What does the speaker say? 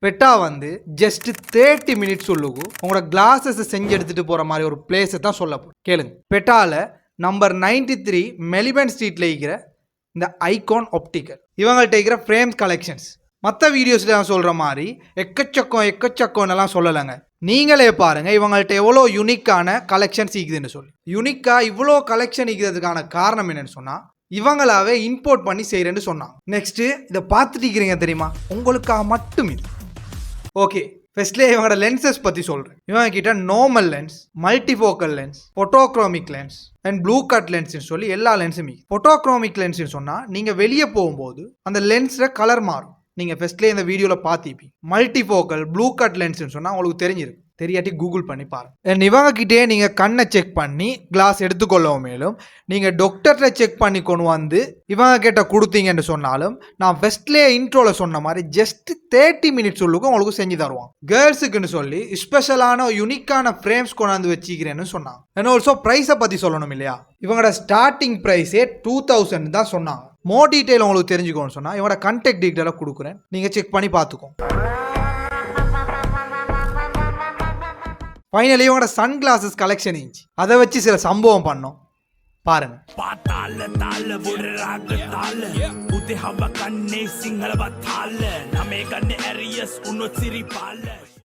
பெட்டா வந்து just 30 minutes உள்ளுக்கு உங்களோட கிளாஸஸ் செஞ்சு எடுத்துட்டு போற மாதிரி ஒரு பிளேஸை தான் சொல்ல போறேன். கேளுங்க. பெட்டால நம்பர் 93 மெலிபன் ஸ்ட்ரீட்ல இருக்கிற இந்த ஐகான் ஆப்டிக்கல் இவங்கள்ட்ட இருக்கிற ஃப்ரேம்ஸ் கலெக்ஷன்ஸ். மற்ற வீடியோஸில் நான் சொல்கிற மாதிரி எக்கச்சக்கம்லாம் சொல்லலைங்க. நீங்களே பாருங்க இவங்கள்ட்ட எவ்வளோ யூனிக்கான கலெக்ஷன்ஸ் இருக்குதுன்னு சொல்லி. யூனிக்காக இவ்வளோ கலெக்ஷன் இருக்கிறதுக்கான காரணம் என்னன்னு சொன்னால் இவங்களாவே இம்போர்ட் பண்ணி செய்கிறேன்னு சொன்னாங்க. நெக்ஸ்ட்டு இதை பார்த்துட்டு இருக்கிறீங்க தெரியுமா, உங்களுக்காக மட்டும் இது. ஓகே, ஃபர்ஸ்ட்லேயே இவங்களோட லென்சஸ் பற்றி சொல்கிறேன். இவங்க கிட்ட normal lens, multifocal lens, photochromic lens and blue cut லென்ஸ்னு சொல்லி எல்லா லென்ஸும். ஃபோட்டோக்ரோமிக் லென்ஸ்னு சொன்னால் நீங்கள் வெளியே போகும்போது அந்த லென்ஸில் கலர் மாறும். நீங்கள் ஃபர்ஸ்ட்லேயே இந்த வீடியோவில் பார்த்திப்பீங்க. மல்டிஃபோக்கல் ப்ளூ கட் லென்ஸ்னு சொன்னால் உங்களுக்கு தெரிஞ்சிருக்கு. தெரியாட்டி கூகுள் பண்ணி பாருங்க. இவங்ககிட்டே நீங்கள் கண்ணை செக் பண்ணி கிளாஸ் எடுத்துக்கொள்ளவும் மேலும் நீங்கள் டாக்டர்கிட்ட செக் பண்ணி கொண்டு வந்து இவங்க கிட்ட கொடுத்தீங்கன்னு சொன்னாலும் நான் ஃபர்ஸ்ட்லேயே இன்ட்ரோவில் சொன்ன மாதிரி ஜஸ்ட் 30 மினிட்ஸ் உள்ளுக்கும் உங்களுக்கு செஞ்சு தருவாங்க. கேர்ள்ஸுக்குன்னு சொல்லி ஸ்பெஷலான யூனிக்கான ஃப்ரேம்ஸ் கொண்டாந்து வச்சுக்கிறேன்னு சொன்னாங்க. அண்ட் ஆல்சோ ப்ரைஸை பற்றி சொல்லணும் இல்லையா, இவங்களோட ஸ்டார்டிங் ப்ரைஸே 2000 தான் சொன்னாங்க. மோர் டீட்டெயில் உங்களுக்கு தெரிஞ்சுக்கணும்னு சொன்னால் இவங்களோட கான்டாக்ட் டீட்டெயிலை கொடுக்குறேன், நீங்கள் செக் பண்ணி பார்த்துக்கோங்க. ஃபைனலி இவங்களோட சன் கிளாஸஸ் கலெக்ஷன் இருந்துச்சு, அதை வச்சு சில சம்பவம் பண்ணோம் பாருங்க. பாத்தால தால புடுறாக தால உதே ஹவ கண்ணே சிங்கள பத்தால நமே கண்ணே அரியஸ் உன்னோ சிரிப்பால